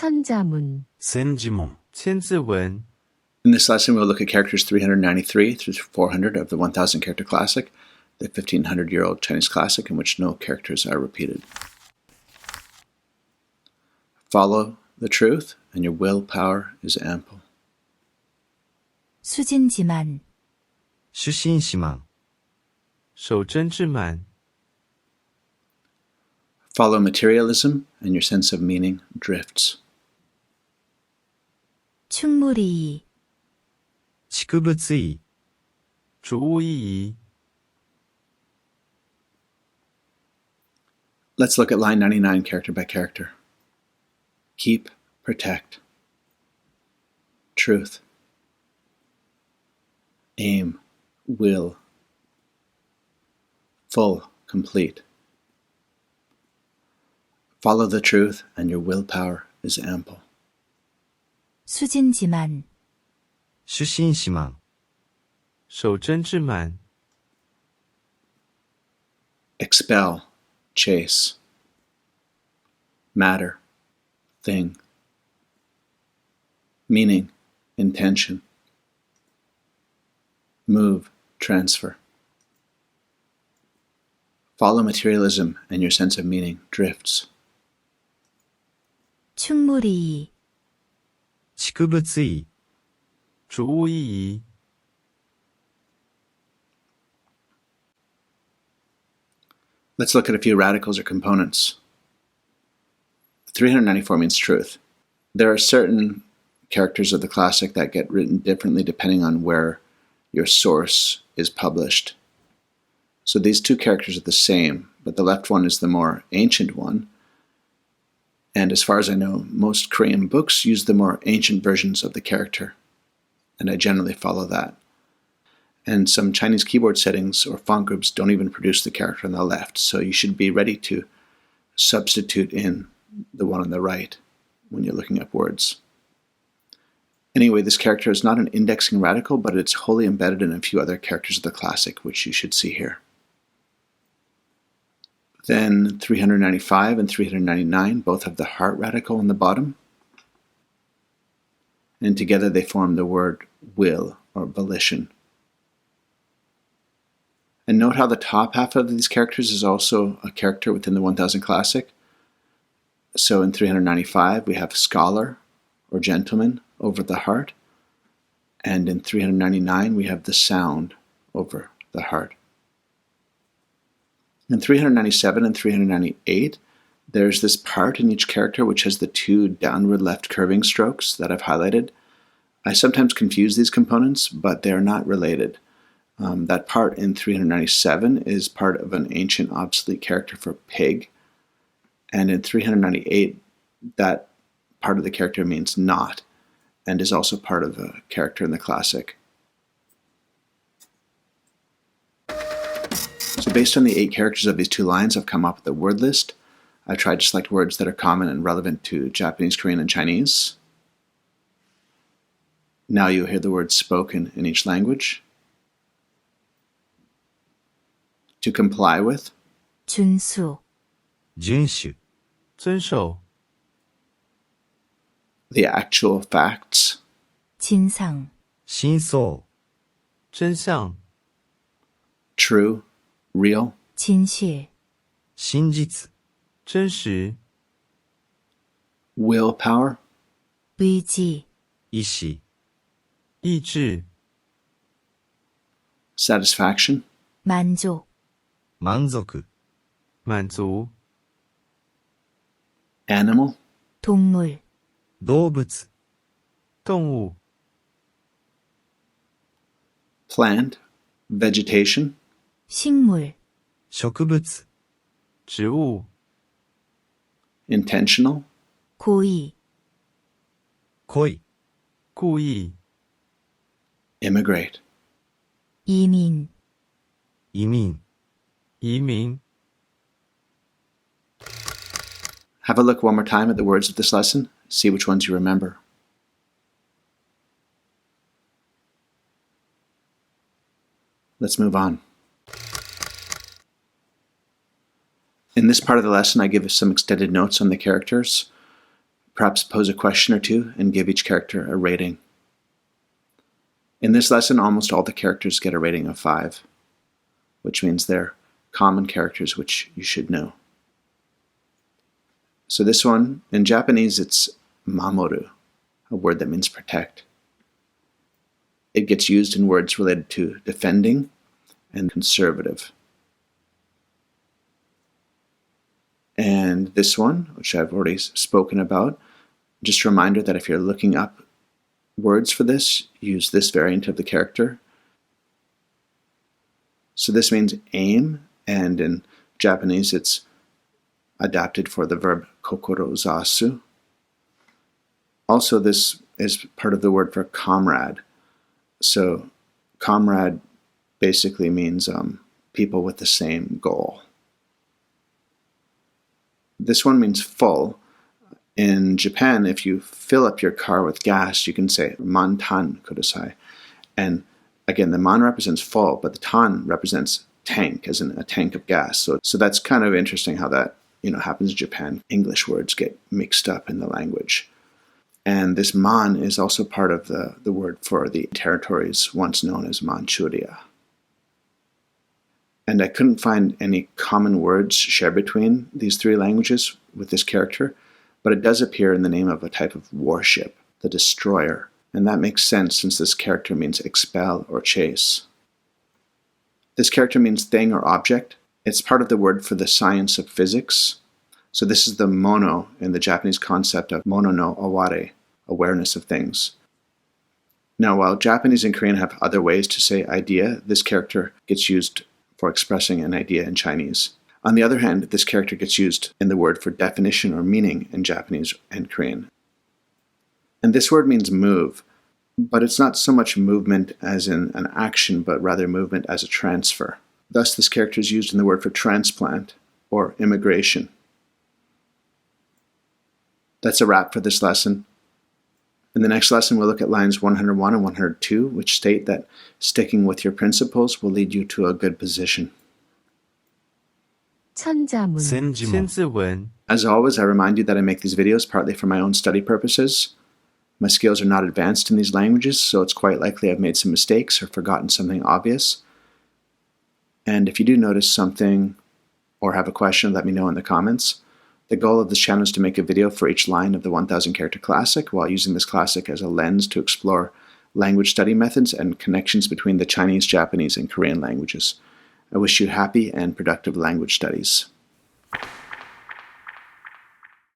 천자문, 千字文千字文 In this lesson, we'll look at characters 393 through 400 of the 1,000 character classic, the 1,500-year-old Chinese classic in which no characters are repeated. Follow the truth, and your willpower is ample. 수진지만, 虚心喜忙守真志满 Follow materialism, and your sense of meaning drifts. 충무리, 蓄物意主物意义 Let's look at line 99 character by character. Keep, protect. Truth. Aim, will. Full, complete. Follow the truth, and your willpower is ample. 수진지만, 虚心喜忙守真志满 Expel, chase. Matter, thing. Meaning, intention. Move, transfer. Follow materialism, and your sense of meaning drifts. 충무리, 蓄物意主物意义 Let's look at a few radicals or components. 394 means truth. There are certain characters of the classic that get written differently depending on where your source is published. So these two characters are the same, but the left one is the more ancient one. And as far as I know, most Korean books use the more ancient versions of the character, and I generally follow that. And some Chinese keyboard settings or font groups don't even produce the character on the left, so you should be ready to substitute in the one on the right when you're looking up words. Anyway, this character is not an indexing radical, but it's wholly embedded in a few other characters of the classic, which you should see here. Then 395 and 399 both have the heart radical on the bottom. And together they form the word will or volition. And note how the top half of these characters is also a character within the 1000 classic. So in 395 we have scholar or gentleman over the heart. And in 399 we have the sound over the heart. In 397 and 398, there's this part in each character which has the two downward left curving strokes that I've highlighted. I sometimes confuse these components, but they're not related. That part in 397 is part of an ancient obsolete character for pig. And in 398, that part of the character means not, and is also part of a character in the classic. So based on the 8 characters of these two lines, I've come up with a word list. I tried to select words that are common and relevant to Japanese, Korean, and Chinese. Now you'll hear the words spoken in each language. To comply with, 준수,遵守遵守 the actual facts, 진상, 真相真相 true, real, 진실, 真実真实 willpower, 의지, 意志意志 satisfaction, 만족, 満足满足 animal, 동물, 動物动物 plant, vegetation, 식물, 植物植物 intentional, 고의, 恋故意 immigrate. 이민, 移民移民 Have a look one more time at the words of this lesson. See which ones you remember. Let's move on. In this part of the lesson, I give some extended notes on the characters. perhaps pose a question or two, and give each character a rating. In this lesson, almost all the characters get a rating of 5, which means they're common characters which you should know. So this one, in Japanese, it's mamoru, a word that means protect. It gets used in words related to defending and conservative. And this one, which I've already spoken about, just a reminder that if you're looking up words for this, use this variant of the character. So this means aim, and in Japanese it's adapted for the verb kokorozasu. Also, this is part of the word for comrade. So comrade basically means people with the same goal. This one means full. In Japan, if you fill up your car with gas, you can say mantan kudasai. And again, the man represents full, but the tan represents tank, as in a tank of gas. So that's kind of interesting how that happens in Japan. English words get mixed up in the language. And this man is also part of the word for the territories once known as Manchuria. And I couldn't find any common words shared between these 3 languages with this character, but it does appear in the name of a type of warship, the Destroyer. And that makes sense since this character means expel or chase. This character means thing or object. It's part of the word for the science of physics. So this is the mono in the Japanese concept of mono no aware, awareness of things. Now, while Japanese and Korean have other ways to say idea, this character gets used for expressing an idea in Chinese. On the other hand, this character gets used in the word for definition or meaning in Japanese and Korean. And this word means move, but it's not so much movement as in an action, but rather movement as a transfer. Thus, this character is used in the word for transplant or immigration. That's a wrap for this lesson. In the next lesson, we'll look at lines 101 and 102, which state that sticking with your principles will lead you to a good position. 천자문, 千千字文.字文 As always, I remind you that I make these videos partly for my own study purposes. My skills are not advanced in these languages, so it's quite likely I've made some mistakes or forgotten something obvious. And if you do notice something or have a question, let me know in the comments. The goal of this channel is to make a video for each line of the 1000 character classic while using this classic as a lens to explore language study methods and connections between the Chinese, Japanese, and Korean languages. I wish you happy and productive language studies.